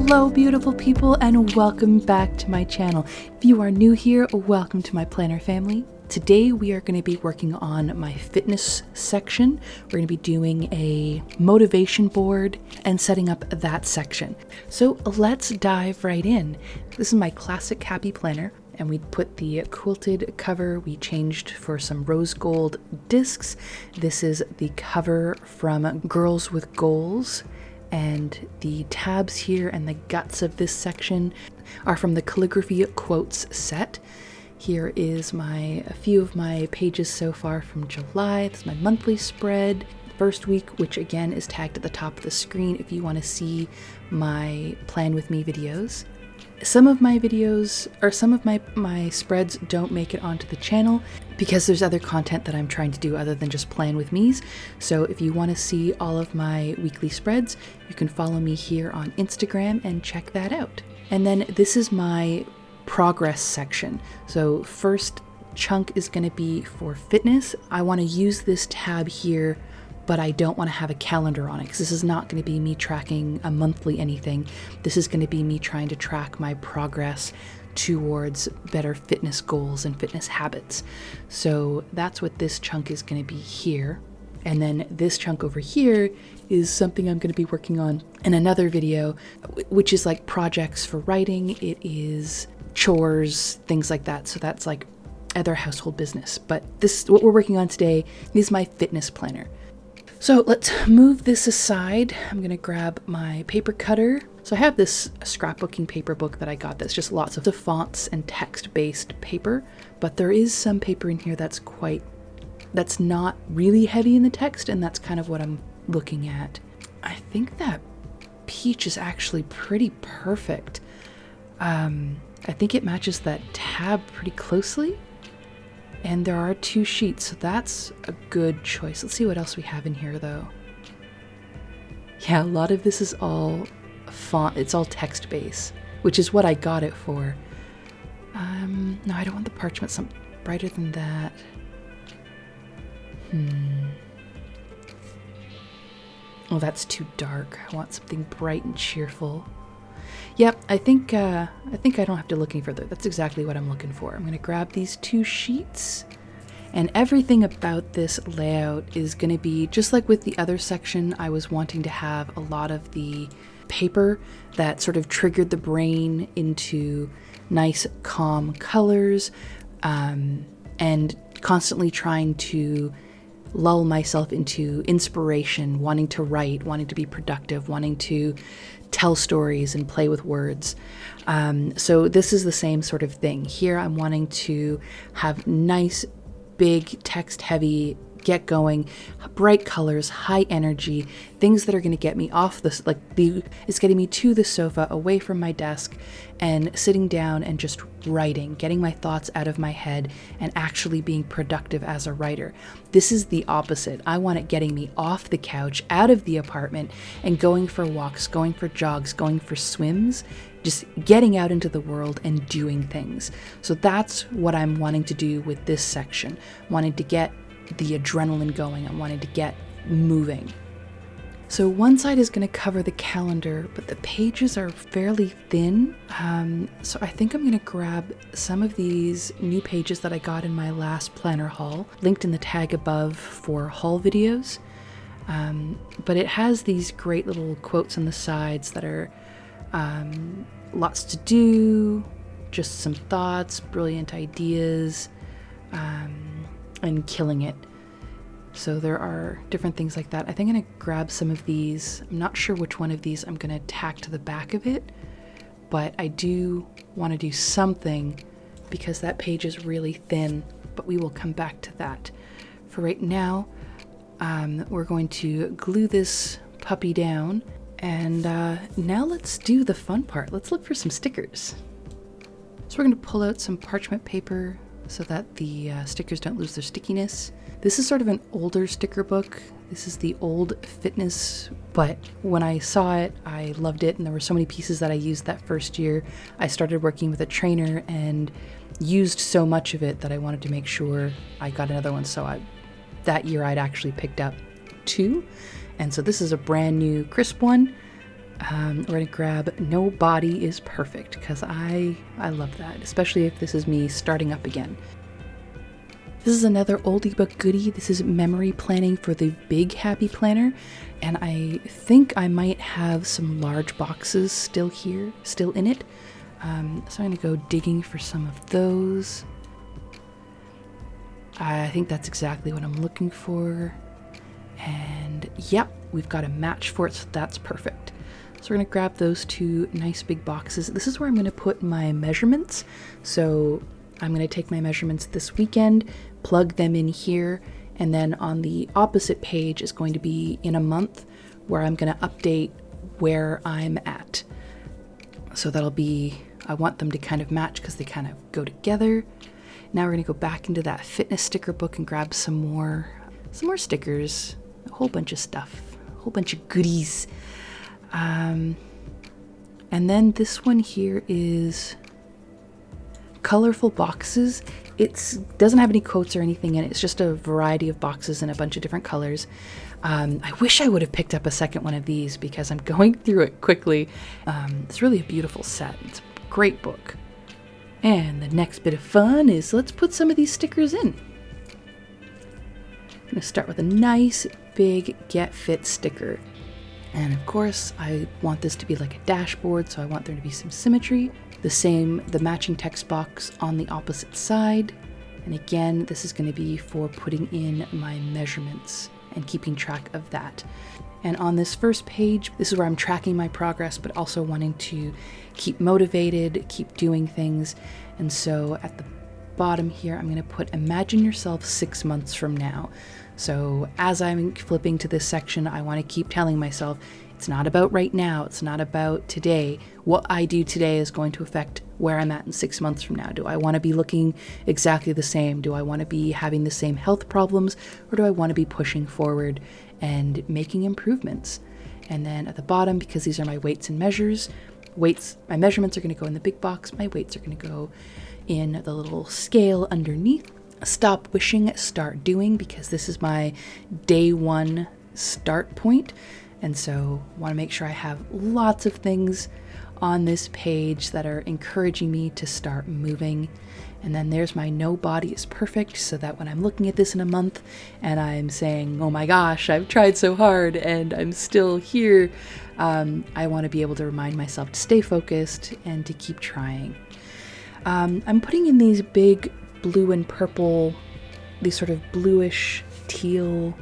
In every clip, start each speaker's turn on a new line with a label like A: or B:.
A: Hello beautiful people and welcome back to my channel. If you are new here, welcome to my planner family. Today we are going to be working on my fitness section. We're going to be doing a motivation board and setting up that section. So let's dive right in. This is my classic happy planner. And we put the quilted cover, we changed for some rose gold discs. This is the cover from Girls with Goals. And the tabs here and the guts of this section are from the calligraphy quotes set. Here is a few of my pages so far from July. This is my monthly spread, first week, which again is tagged at the top of the screen if you want to see my plan with me videos. Some of my videos, or some of my spreads don't make it onto the channel because there's other content that I'm trying to do other than just plan with me's. So if you want to see all of my weekly spreads, you can follow me here on Instagram and check that out. And then this is my progress section. So first chunk is going to be for fitness. I want to use this tab here, but I don't want to have a calendar on it because this is not going to be me tracking a monthly anything. This is going to be me trying to track my progress towards better fitness goals and fitness habits. So that's what this chunk is going to be here. And then this chunk over here is something I'm going to be working on in another video, which is like projects for writing. It is chores, things like that. So that's like other household business. But what we're working on today is my fitness planner. So let's move this aside. I'm going to grab my paper cutter. So I have this scrapbooking paper book that I got that's just lots of the fonts and text-based paper, but there is some paper in here that's not really heavy in the text, and that's kind of what I'm looking at. I think that peach is actually pretty perfect. I think it matches that tab pretty closely. And there are 2 sheets, so that's a good choice. Let's see what else we have in here, though. Yeah, a lot of this is all font. It's all text-based, which is what I got it for. No, I don't want the parchment. Something brighter than that. Oh, that's too dark. I want something bright and cheerful. Yep, I think I don't have to look any further. That's exactly what I'm looking for. I'm going to grab these 2 sheets, and everything about this layout is going to be just like with the other section. I was wanting to have a lot of the paper that sort of triggered the brain into nice, calm colors, and constantly trying to lull myself into inspiration, wanting to write, wanting to be productive, wanting to tell stories and play with words. So this is the same sort of thing. Here I'm wanting to have nice, big, text-heavy, get going, bright colors, high energy, things that are going to get me off this, it's getting me to the sofa, away from my desk, and sitting down and just writing, getting my thoughts out of my head and actually being productive as a writer. This is the opposite. I want it getting me off the couch, out of the apartment, and going for walks, going for jogs, going for swims, just getting out into the world and doing things. So that's what I'm wanting to do with this section. Wanting to get the adrenaline going. I'm wanting to get moving. So one side is going to cover the calendar, but the pages are fairly thin. So I think I'm going to grab some of these new pages that I got in my last planner haul, linked in the tag above for haul videos. But it has these great little quotes on the sides that are lots to do, just some thoughts, brilliant ideas, and killing it. So there are different things like that. I think I'm going to grab some of these. I'm not sure which one of these I'm going to tack to the back of it, but I do want to do something because that page is really thin, but we will come back to that. For right now, we're going to glue this puppy down, and now let's do the fun part. Let's look for some stickers. So we're going to pull out some parchment paper so that the stickers don't lose their stickiness. This is sort of an older sticker book. This is the old fitness, but when I saw it, I loved it, and there were so many pieces that I used that first year. I started working with a trainer and used so much of it that I wanted to make sure I got another one. So that year I'd actually picked up 2, and so this is a brand new crisp one. We're going to grab No Body is Perfect because I love that, especially if this is me starting up again. This is another oldie but goodie. This is memory planning for the Big Happy Planner, and I think I might have some large boxes still in it. So I'm going to go digging for some of those. I think that's exactly what I'm looking for. And yep, we've got a match for it, so that's perfect. So we're going to grab those two nice big boxes. This is where I'm going to put my measurements. So I'm going to take my measurements this weekend, plug them in here, and then on the opposite page is going to be in a month where I'm going to update where I'm at. So that'll be, I want them to kind of match because they kind of go together. Now we're going to go back into that fitness sticker book and grab some more stickers, a whole bunch of stuff, a whole bunch of goodies. And then this one here is colorful boxes. It doesn't have any quotes or anything in it. It's just a variety of boxes in a bunch of different colors. I wish I would have picked up a second one of these because I'm going through it quickly. It's really a beautiful set. It's a great book. And the next bit of fun is let's put some of these stickers in. I'm going to start with a nice big Get Fit sticker. And of course, I want this to be like a dashboard, so I want there to be some symmetry. The matching text box on the opposite side. And again, this is going to be for putting in my measurements and keeping track of that. And on this first page, this is where I'm tracking my progress, but also wanting to keep motivated, keep doing things. And so at the bottom here, I'm going to put imagine yourself 6 months from now. So as I'm flipping to this section, I want to keep telling myself, it's not about right now. It's not about today. What I do today is going to affect where I'm at in 6 months from now. Do I want to be looking exactly the same? Do I want to be having the same health problems? Or do I want to be pushing forward and making improvements? And then at the bottom, because these are my weights and measures, my measurements are going to go in the big box. My weights are going to go in the little scale underneath. Stop wishing, start doing, because this is my day one start point. And so I want to make sure I have lots of things on this page that are encouraging me to start moving. And then there's my No Body is Perfect, so that when I'm looking at this in a month and I'm saying, oh my gosh, I've tried so hard and I'm still here, I want to be able to remind myself to stay focused and to keep trying. I'm putting in these big blue and purple, these sort of bluish teal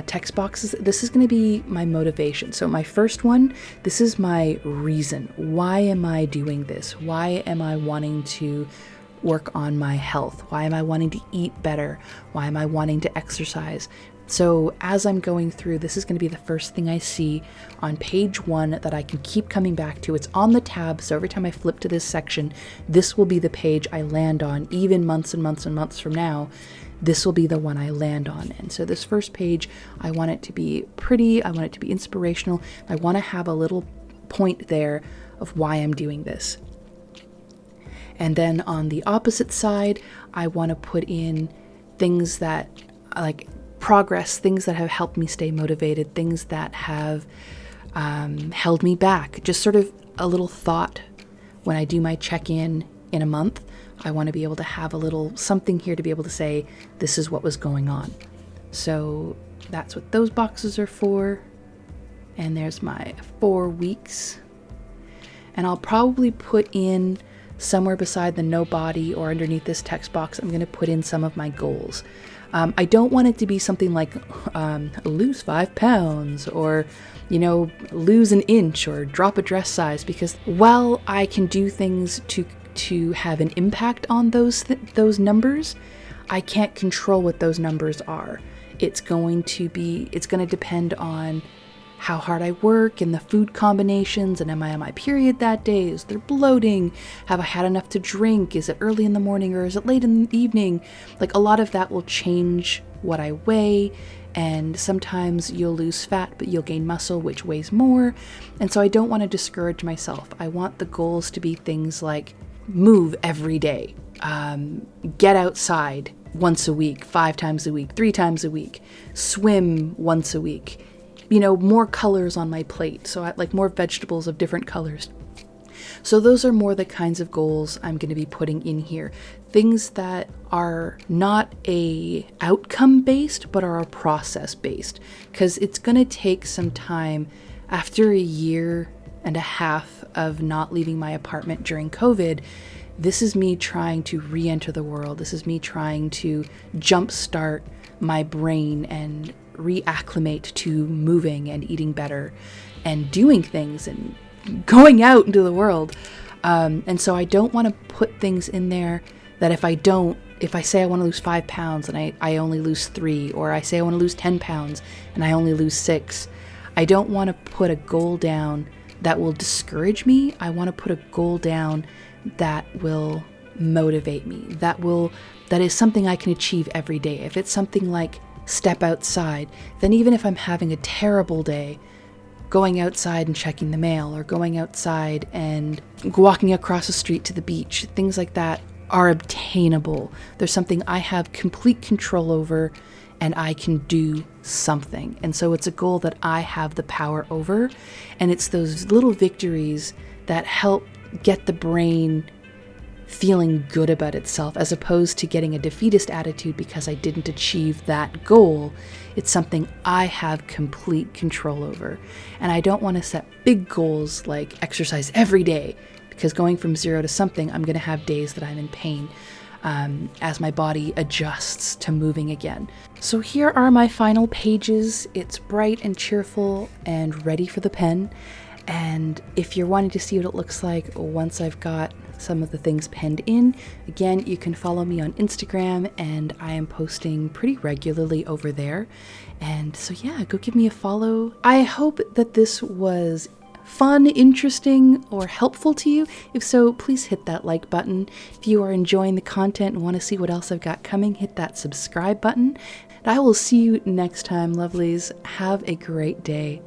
A: text boxes. This is going to be my motivation. So my first one, this is my reason. Why am I doing this? Why am I wanting to work on my health? Why am I wanting to eat better? Why am I wanting to exercise? So as I'm going through, this is going to be the first thing I see on page 1 that I can keep coming back to. It's on the tab, so every time I flip to this section, this will be the page I land on, even months and months and months from now. This will be the one I land on. And so this first page, I want it to be pretty, I want it to be inspirational. I want to have a little point there of why I'm doing this. And then on the opposite side, I want to put in things that, like progress, things that have helped me stay motivated, things that have held me back. Just sort of a little thought when I do my check-in in a month. I want to be able to have a little something here to be able to say, this is what was going on. So that's what those boxes are for. And there's my 4 weeks. And I'll probably put in somewhere beside the No Body or underneath this text box, I'm going to put in some of my goals. I don't want it to be something like lose 5 pounds or, lose an inch or drop a dress size, because while I can do things to have an impact on those numbers, I can't control what those numbers are. It's going to depend on how hard I work and the food combinations, and am I on my period that day? Is there bloating? Have I had enough to drink? Is it early in the morning or is it late in the evening? Like, a lot of that will change what I weigh, and sometimes you'll lose fat but you'll gain muscle, which weighs more. And so I don't want to discourage myself. I want the goals to be things like move every day, get outside once a week, 5 times a week, 3 times a week, swim once a week, more colors on my plate. So I like more vegetables of different colors. So those are more the kinds of goals I'm going to be putting in here. Things that are not a outcome based, but are a process based. Because it's going to take some time after a year and a half of not leaving my apartment during COVID. This is me trying to re-enter the world. This is me trying to jumpstart my brain and reacclimate to moving and eating better and doing things and going out into the world. And so I don't want to put things in there that if I say I want to lose 5 pounds and I only lose 3, or I say I want to lose 10 pounds and I only lose 6, I don't want to put a goal down that will discourage me. I want to put a goal down that will motivate me, that is something I can achieve every day. If it's something like step outside, then even if I'm having a terrible day, going outside and checking the mail, or going outside and walking across the street to the beach, things like that are obtainable. There's something I have complete control over, and I can do something. And so it's a goal that I have the power over, and it's those little victories that help get the brain feeling good about itself, as opposed to getting a defeatist attitude because I didn't achieve that goal. It's something I have complete control over. And I don't want to set big goals like exercise every day, because going from 0 to something, I'm going to have days that I'm in pain as my body adjusts to moving again. So here are my final pages. It's bright and cheerful and ready for the pen. And if you're wanting to see what it looks like once I've got some of the things penned in, again, you can follow me on Instagram, and I am posting pretty regularly over there. And so yeah, go give me a follow. I hope that this was fun, interesting, or helpful to you. If so, please hit that like button. If you are enjoying the content and want to see what else I've got coming, hit that subscribe button. And I will see you next time, lovelies. Have a great day.